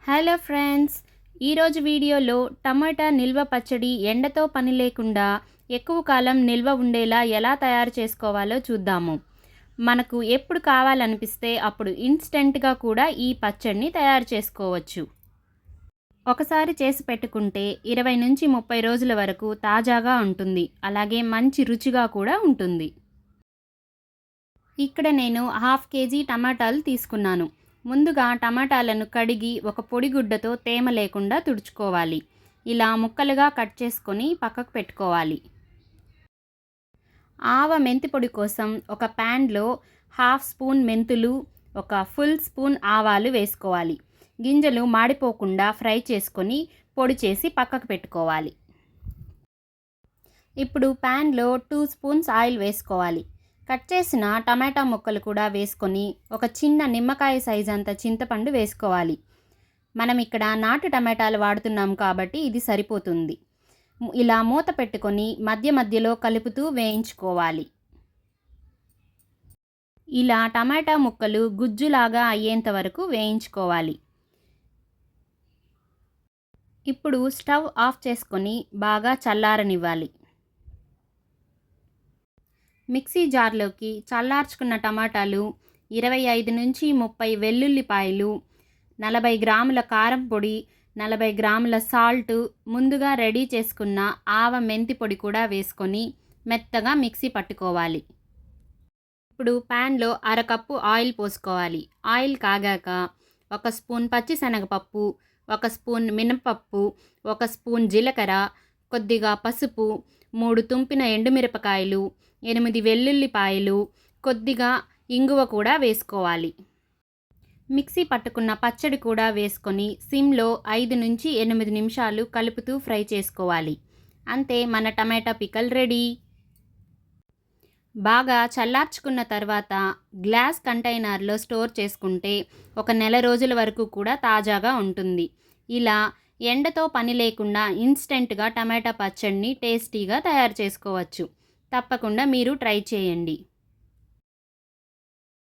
Hello friends, ఈరోజు వీడియోలో టమాటా నిల్వ పచ్చడి ఎండతో పని లేకుండా ఎక్కువ కాలం నిల్వ ఉండేలా ఎలా తయారు చేసుకోవాలో చూద్దాము. మనకు ఎప్పుడు కావాలనిపిస్తే అప్పుడు ఇన్స్టెంట్గా కూడా ఈ పచ్చడిని తయారు చేసుకోవచ్చు. ఒకసారి చేసి పెట్టుకుంటే 20 నుంచి 30 రోజుల వరకు తాజాగా ఉంటుంది. అలాగే మంచి రుచిగా కూడా ఉంటుంది. ఇక్కడ నేను 1/2 కేజీ టమాటాలు తీసుకున్నాను. ముందుగా టమాటాలను కడిగి ఒక పొడి గుడ్డతో తేమ లేకుండా తుడుచుకోవాలి. ఇలా ముక్కలుగా కట్ చేసుకొని పక్కకు పెట్టుకోవాలి. మెంతి పొడి కోసం ఒక ప్యాన్లో 1/2 స్పూన్ మెంతులు, ఒక ఫుల్ స్పూన్ ఆవాలు వేసుకోవాలి. గింజలు మాడిపోకుండా ఫ్రై చేసుకొని పొడి చేసి పక్కకు పెట్టుకోవాలి. ఇప్పుడు ప్యాన్లో 2 స్పూన్స్ ఆయిల్ వేసుకోవాలి. కట్ చేసిన టమాటా ముక్కలు కూడా వేసుకొని ఒక చిన్న నిమ్మకాయ సైజ్ అంత చింతపండు వేసుకోవాలి. మనం ఇక్కడ నాటు టమాటాలు వాడుతున్నాం కాబట్టి ఇది సరిపోతుంది. ఇలా మూత పెట్టుకొని మధ్య మధ్యలో కలుపుతూ వేయించుకోవాలి. ఇలా టమాటా ముక్కలు గుజ్జులాగా అయ్యేంత వరకు వేయించుకోవాలి. ఇప్పుడు స్టవ్ ఆఫ్ చేసుకొని బాగా చల్లారనివ్వాలి. మిక్సీ జార్లోకి చల్లార్చుకున్న టమాటాలు, 25 నుంచి 30 వెల్లుల్లిపాయలు, 40 గ్రాముల కారం పొడి, 40 గ్రాముల సాల్ట్, ముందుగా రెడీ చేసుకున్న మెంతి పొడి కూడా వేసుకొని మెత్తగా మిక్సీ పట్టుకోవాలి. ఇప్పుడు ప్యాన్లో అరకప్పు ఆయిల్ పోసుకోవాలి. ఆయిల్ కాగాక 1 స్పూన్ పచ్చిశనగపప్పు, 1 స్పూన్ మినపప్పు, 1 స్పూన్ జీలకర్ర, కొద్దిగా పసుపు, 3 తుంపిన ఎండుమిరపకాయలు, 8 వెల్లుల్లిపాయలు, కొద్దిగా ఇంగువ కూడా వేసుకోవాలి. మిక్సీ పట్టుకున్న పచ్చడి కూడా వేసుకొని సిమ్లో 5 నుంచి 8 నిమిషాలు కలుపుతూ ఫ్రై చేసుకోవాలి. అంతే, మన టమాటా పికల్ రెడీ. బాగా చల్లార్చుకున్న తర్వాత గ్లాస్ కంటైనర్లో స్టోర్ చేసుకుంటే 1 నెల రోజుల వరకు కూడా తాజాగా ఉంటుంది. ఇలా ఎండతో పని లేకుండా ఇన్స్టెంట్గా టమాటా పచ్చడిని టేస్టీగా తయారు చేసుకోవచ్చు. తప్పకుండా మీరు ట్రై చేయండి.